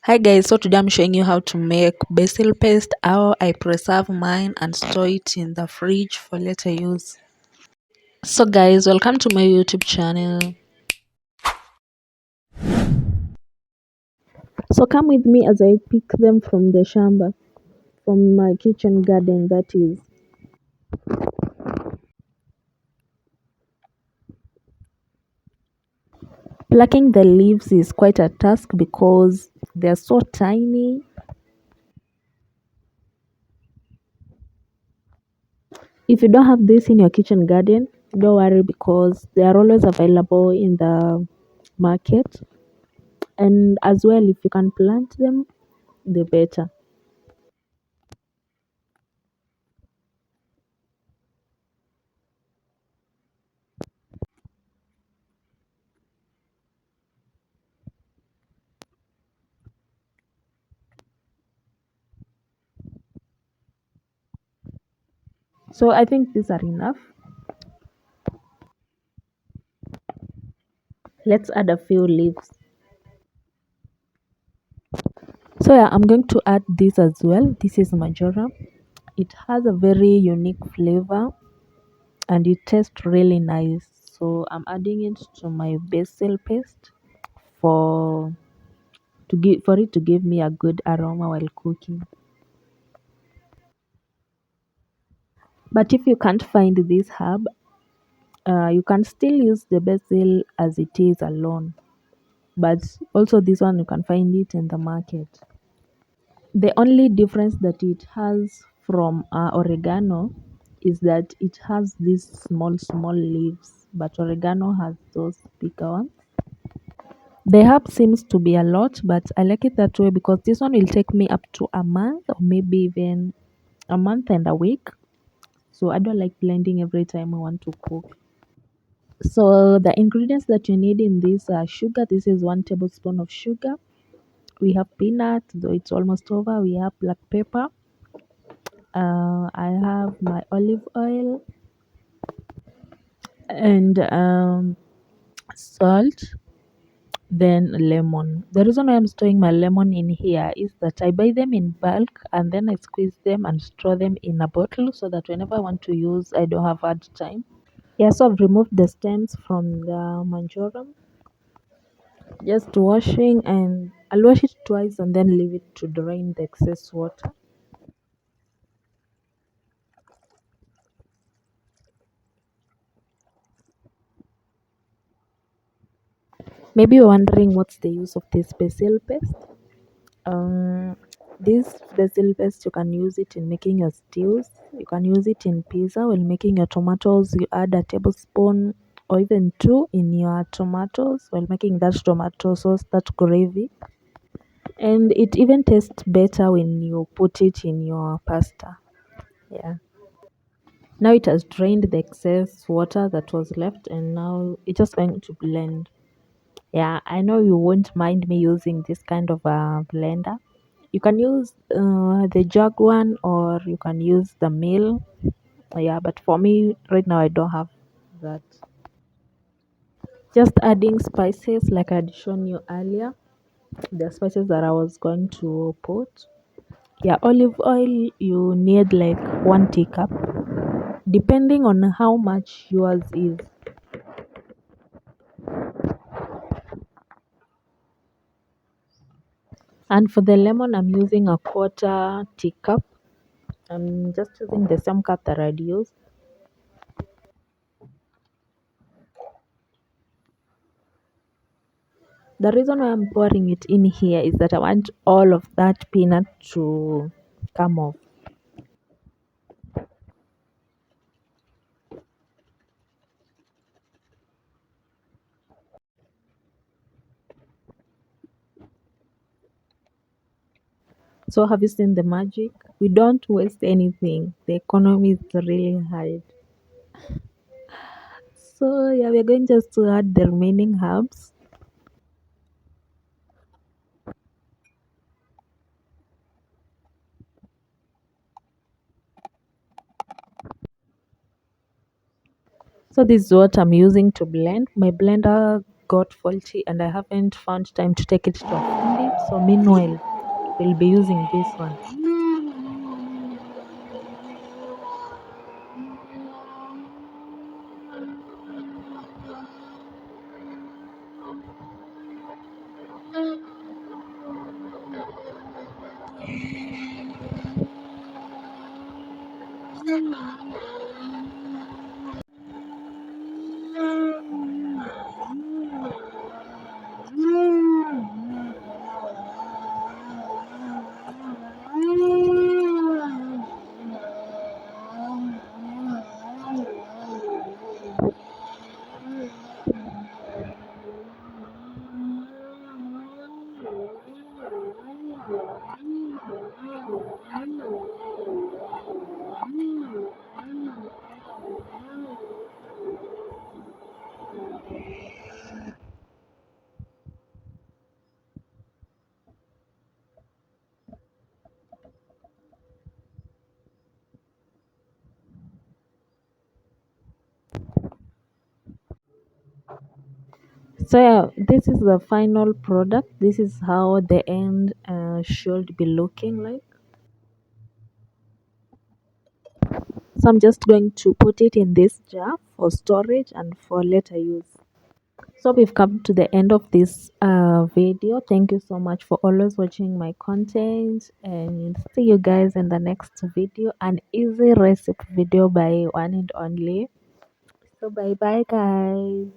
Hi guys, so today I'm showing you how to make basil paste, how I preserve mine and store it in the fridge for later use. So guys, welcome to my YouTube channel. So come with me as I pick them from the shamba, from my kitchen garden that is. Plucking the leaves is quite a task because they're so tiny. If you don't have this in your kitchen garden, don't worry because they are always available in the market. And as well, if you can plant them, the better. So I think these are enough. Let's add a few leaves. So yeah, I'm going to add this as well. This is majora. It has a very unique flavor and it tastes really nice. So I'm adding it to my basil paste for it to give me a good aroma while cooking. But if you can't find this herb, you can still use the basil as it is alone. But also this one you can find it in the market. The only difference that it has from oregano is that it has these small leaves, but oregano has those bigger ones. The herb seems to be a lot, but I like it that way because this one will take me up to a month or maybe even a month and a week. So I don't like blending every time I want to cook. So the ingredients that you need in this are sugar. This is 1 tablespoon of sugar. We have peanuts, though it's almost over. We have black pepper. I have my olive oil and salt, then lemon. The reason why I'm storing my lemon in here is that I buy them in bulk and then I squeeze them and store them in a bottle so that whenever I want to use, I don't have hard time. Yeah, so I've removed the stems from the manjoram. Just washing, and I'll wash it twice and then leave it to drain the excess water. Maybe you're wondering what's the use of this basil paste. Um, this basil paste, you can use it in making your stews. You can use it in pizza while making your tomatoes. You add a tablespoon or even two in your tomatoes while making that tomato sauce, that gravy. And it even tastes better when you put it in your pasta. Yeah. Now it has drained the excess water that was left, and now it's just going to blend. Yeah, I know you won't mind me using this kind of a blender. You can use the jug one or you can use the mill. Yeah, but for me right now I don't have that. Just adding spices like I had shown you earlier. The spices that I was going to put. Yeah, olive oil you need like 1 teacup, depending on how much yours is. And for the lemon, I'm using a quarter teacup. I'm just using the same cup that I'd use. The reason why I'm pouring it in here is that I want all of that peanut to come off. So have you seen the magic? We don't waste anything. The economy is really high. So yeah, we're going just to add the remaining herbs. So this is what I'm using to blend. My blender got faulty and I haven't found time to take it to a friend. So meanwhile, we'll be using this one. So yeah, this is the final product. This is how the end should be looking like. So I'm just going to put it in this jar for storage and for later use. So we've come to the end of this video. Thank you so much for always watching my content, and see you guys in the next video, an easy recipe video by one and only. So bye bye guys.